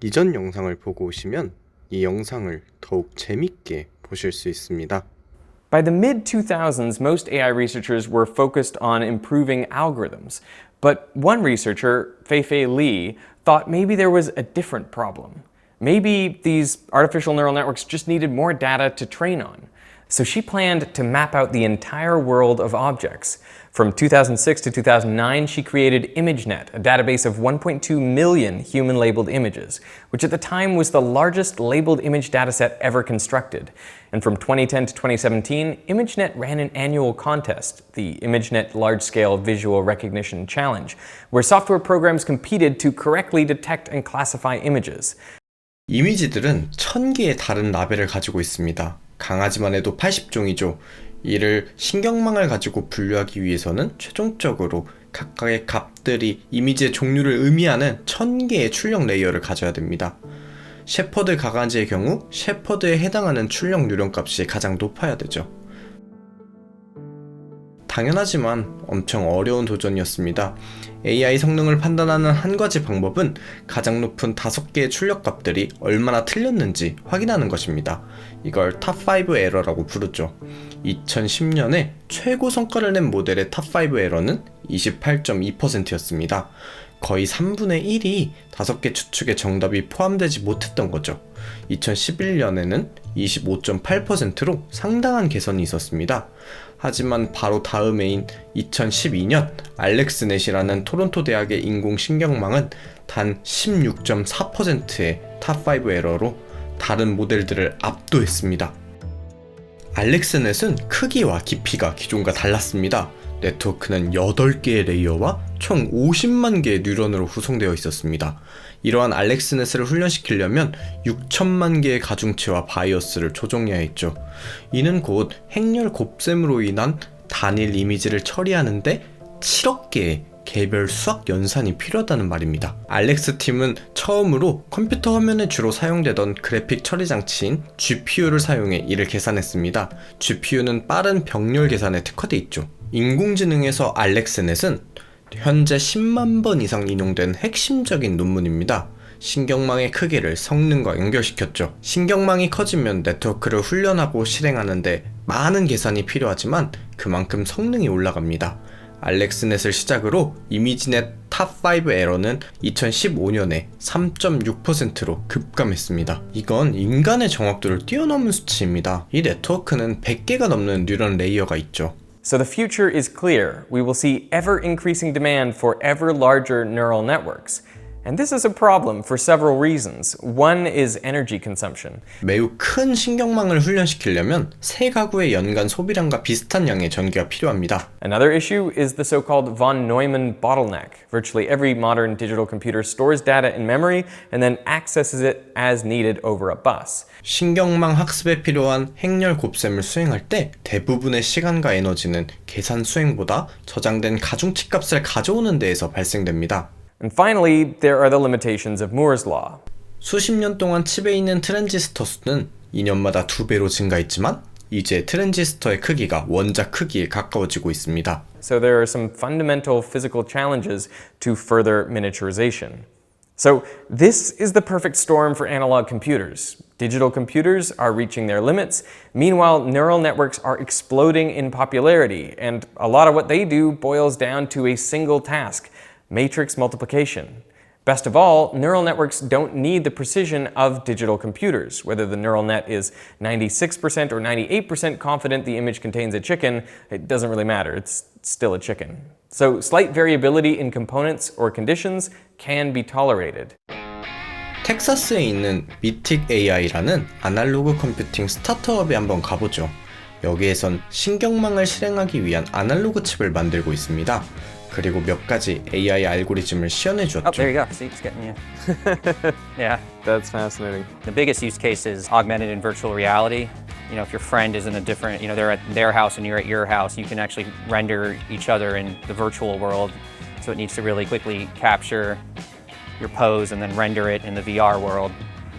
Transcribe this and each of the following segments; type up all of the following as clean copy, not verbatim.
이전 영상을 보고 오시면 이 영상을 더욱 재밌게 보실 수 있습니다. By the mid-2000s, most AI researchers were focused on improving algorithms. But one researcher, Fei-Fei Li, thought maybe there was a different problem. Maybe these artificial neural networks just needed more data to train on. So she planned to map out the entire world of objects. From 2006 to 2009, she created ImageNet, a database of 1.2 million human-labeled images, which at the time was the largest labeled image dataset ever constructed. And from 2010 to 2017, ImageNet ran an annual contest, the ImageNet Large-Scale Visual Recognition Challenge, where software programs competed to correctly detect and classify images. 이미지들은 1000개의 다른 라벨을 가지고 있습니다. 강아지만 해도 80종이죠. 이를 신경망을 가지고 분류하기 위해서는 최종적으로 각각의 값들이 이미지의 종류를 의미하는 1000개의 출력 레이어를 가져야 됩니다. 셰퍼드 강아지의 경우 셰퍼드에 해당하는 출력 요령값이 가장 높아야 되죠. 당연하지만 엄청 어려운 도전이었습니다. AI 성능을 판단하는 한 가지 방법은 가장 높은 5개의 출력값들이 얼마나 틀렸는지 확인하는 것입니다. 이걸 탑5 에러라고 부르죠. 2010년에 최고 성과를 낸 모델의 탑5 에러는 28.2%였습니다. 거의 3분의 1이 5개 추측의 정답이 포함되지 못했던 거죠. 2011년에는 25.8%로 상당한 개선이 있었습니다. 하지만 바로 다음 해인 2012년 알렉스넷이라는 토론토 대학의 인공신경망은 단 16.4%의 탑5 에러로 다른 모델들을 압도했습니다. 알렉스넷은 크기와 깊이가 기존과 달랐습니다. 네트워크는 8개의 레이어와 총 50만 개의 뉴런으로 구성되어 있었습니다. 이러한 알렉스넷을 훈련시키려면 6천만 개의 가중치와 바이어스를 조정해야 했죠. 이는 곧 행렬 곱셈으로 인한 단일 이미지를 처리하는데 7억 개의 개별 수학 연산이 필요하다는 말입니다. 알렉스 팀은 처음으로 컴퓨터 화면에 주로 사용되던 그래픽 처리 장치인 GPU를 사용해 이를 계산했습니다. GPU는 빠른 병렬 계산에 특화되어 있죠. 인공지능에서 알렉스넷은 현재 10만 번 이상 인용된 핵심적인 논문입니다. 신경망의 크기를 성능과 연결시켰죠. 신경망이 커지면 네트워크를 훈련하고 실행하는데 많은 계산이 필요하지만 그만큼 성능이 올라갑니다. 알렉스넷을 시작으로 이미지넷 탑5 에러는 2015년에 3.6%로 급감했습니다. 이건 인간의 정확도를 뛰어넘은 수치입니다. 이 네트워크는 100개가 넘는 뉴런 레이어가 있죠. So the future is clear. We will see ever-increasing demand for ever larger neural networks. And this is a problem for several reasons. One is energy consumption. 매우 큰 신경망을 훈련시키려면 세 가구의 연간 소비량과 비슷한 양의 전기가 필요합니다. Another issue is the so-called von Neumann bottleneck. Virtually every modern digital computer stores data in memory and then accesses it as needed over a bus. 신경망 학습에 필요한 행렬 곱셈을 수행할 때 대부분의 시간과 에너지는 계산 수행보다 저장된 가중치 값을 가져오는 데에서 발생됩니다. And finally, there are the limitations of Moore's law. 수십 년 동안 칩에 있는 트랜지스터 수는 2년마다 2배로 증가했지만 이제 트랜지스터의 크기가 원자 크기에 가까워지고 있습니다. So there are some fundamental physical challenges to further miniaturization. So this is the perfect storm for analog computers. Digital computers are reaching their limits. Meanwhile, neural networks are exploding in popularity, and a lot of what they do boils down to a single task: matrix multiplication. Best of all, neural networks don't need the precision of digital computers. Whether the neural net is 96% or 98% confident the image contains a chicken, it doesn't really matter. It's still a chicken. So slight variability in components or conditions can be tolerated. 텍사스에 있는 미틱 AI라는 아날로그 컴퓨팅 스타트업에 한번 가보죠. 여기에선 신경망을 실행하기 위한 아날로그 칩을 만들고 있습니다. 그리고 몇 가지 AI 알고리즘을 시연해 주었죠. Oh, there you go. See, it's getting you. Yeah. That's fascinating. The biggest use case is augmented and virtual reality. You know, if your friend is in a different, they're at their house and you're at your house, you can actually render each other in the virtual world. So it needs to really quickly capture your pose and then render it in the VR world.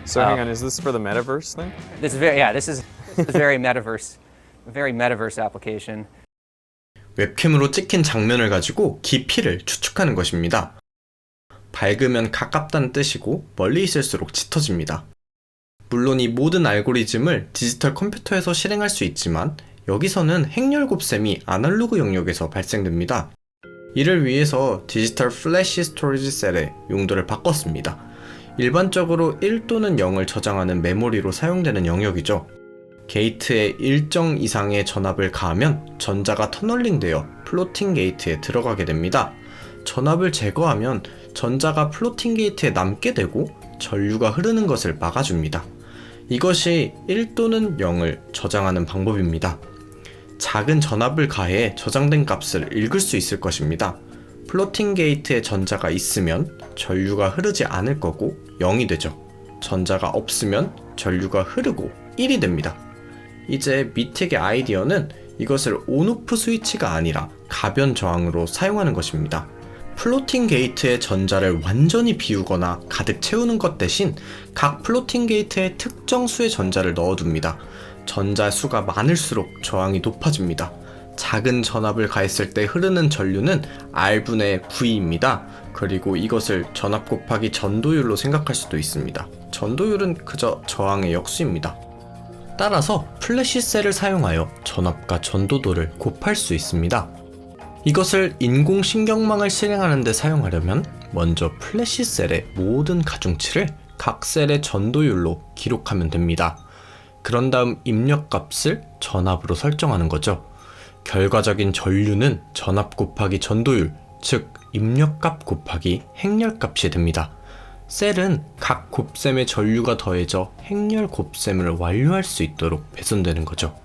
So hang on, is this for the metaverse thing? This is very metaverse, very metaverse application. 웹캠으로 찍힌 장면을 가지고 깊이를 추측하는 것입니다. 밝으면 가깝다는 뜻이고 멀리 있을수록 짙어집니다. 물론 이 모든 알고리즘을 디지털 컴퓨터에서 실행할 수 있지만 여기서는 행렬 곱셈이 아날로그 영역에서 발생됩니다. 이를 위해서 디지털 플래시 스토리지 셀의 용도를 바꿨습니다. 일반적으로 1 또는 0을 저장하는 메모리로 사용되는 영역이죠. 게이트에 일정 이상의 전압을 가하면 전자가 터널링되어 플로팅 게이트에 들어가게 됩니다. 전압을 제거하면 전자가 플로팅 게이트에 남게 되고 전류가 흐르는 것을 막아줍니다. 이것이 1 또는 0을 저장하는 방법입니다. 작은 전압을 가해 저장된 값을 읽을 수 있을 것입니다. 플로팅 게이트에 전자가 있으면 전류가 흐르지 않을 거고 0이 되죠. 전자가 없으면 전류가 흐르고 1이 됩니다. 이제 미택의 아이디어는 이것을 온오프 스위치가 아니라 가변 저항으로 사용하는 것입니다. 플로팅 게이트의 전자를 완전히 비우거나 가득 채우는 것 대신 각 플로팅 게이트에 특정 수의 전자를 넣어둡니다. 전자 수가 많을수록 저항이 높아집니다. 작은 전압을 가했을 때 흐르는 전류는 R분의 V입니다. 그리고 이것을 전압 곱하기 전도율로 생각할 수도 있습니다. 전도율은 그저 저항의 역수입니다. 따라서 플래시셀을 사용하여 전압과 전도도를 곱할 수 있습니다. 이것을 인공신경망을 실행하는 데 사용하려면 먼저 플래시셀의 모든 가중치를 각 셀의 전도율로 기록하면 됩니다. 그런 다음 입력값을 전압으로 설정하는 거죠. 결과적인 전류는 전압 곱하기 전도율, 즉 입력값 곱하기 행렬값이 됩니다. 셀은 각 곱셈의 전류가 더해져 행렬 곱셈을 완료할 수 있도록 배선되는 거죠.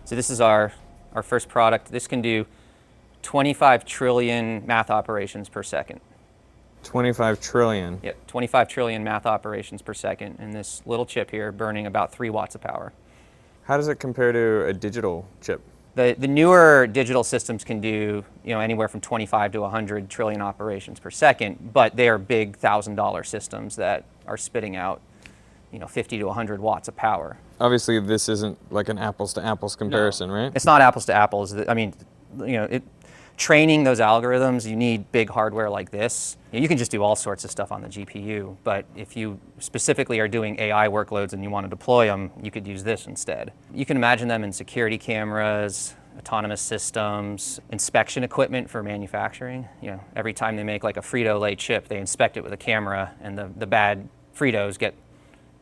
So this is our first product. This can do 25 trillion math operations per second. 25 trillion. Yep, 25 trillion math operations per second, and this little chip here burning about 3 watts of power. How does it compare to a digital chip? The newer digital systems can do anywhere from 25 to 100 trillion operations per second, but they are big $1,000 systems that are spitting out 50 to 100 watts of power. Obviously, this isn't like an apples to apples comparison, right? It's not apples to apples. I mean, training those algorithms, you need big hardware like this. You can just do all sorts of stuff on the GPU, but if you specifically are doing AI workloads and you want to deploy them, you could use this instead. You can imagine them in security cameras, autonomous systems, inspection equipment for manufacturing. Every time they make like a Frito-Lay chip, they inspect it with a camera, and the bad Fritos get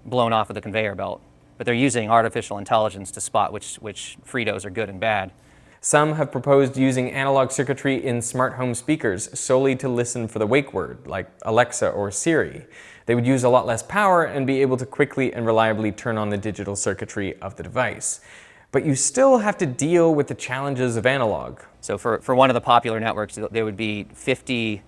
blown off of the conveyor belt. But they're using artificial intelligence to spot which Fritos are good and bad. Some have proposed using analog circuitry in smart home speakers solely to listen for the wake word, like Alexa or Siri. They would use a lot less power and be able to quickly and reliably turn on the digital circuitry of the device. But you still have to deal with the challenges of analog. So for one of the popular networks, there would be 50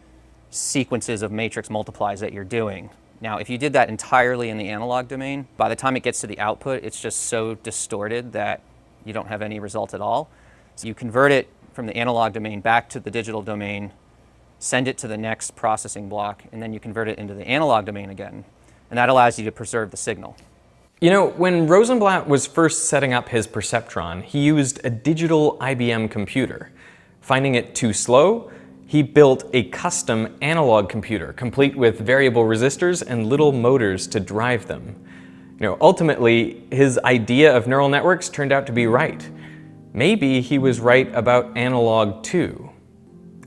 sequences of matrix multiplies that you're doing. Now, if you did that entirely in the analog domain, by the time it gets to the output, it's just so distorted that you don't have any result at all. So you convert it from the analog domain back to the digital domain, send it to the next processing block, and then you convert it into the analog domain again. And that allows you to preserve the signal. When Rosenblatt was first setting up his perceptron, he used a digital IBM computer. Finding it too slow, he built a custom analog computer, complete with variable resistors and little motors to drive them. Ultimately, his idea of neural networks turned out to be right. Maybe he was right about analog too.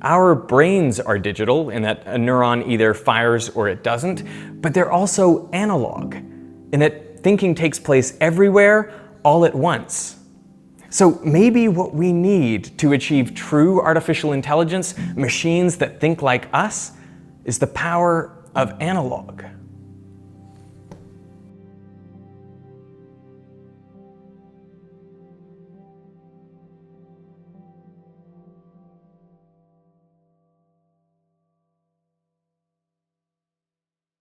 Our brains are digital in that a neuron either fires or it doesn't, but they're also analog in that thinking takes place everywhere, all at once. So maybe what we need to achieve true artificial intelligence, machines that think like us, is the power of analog.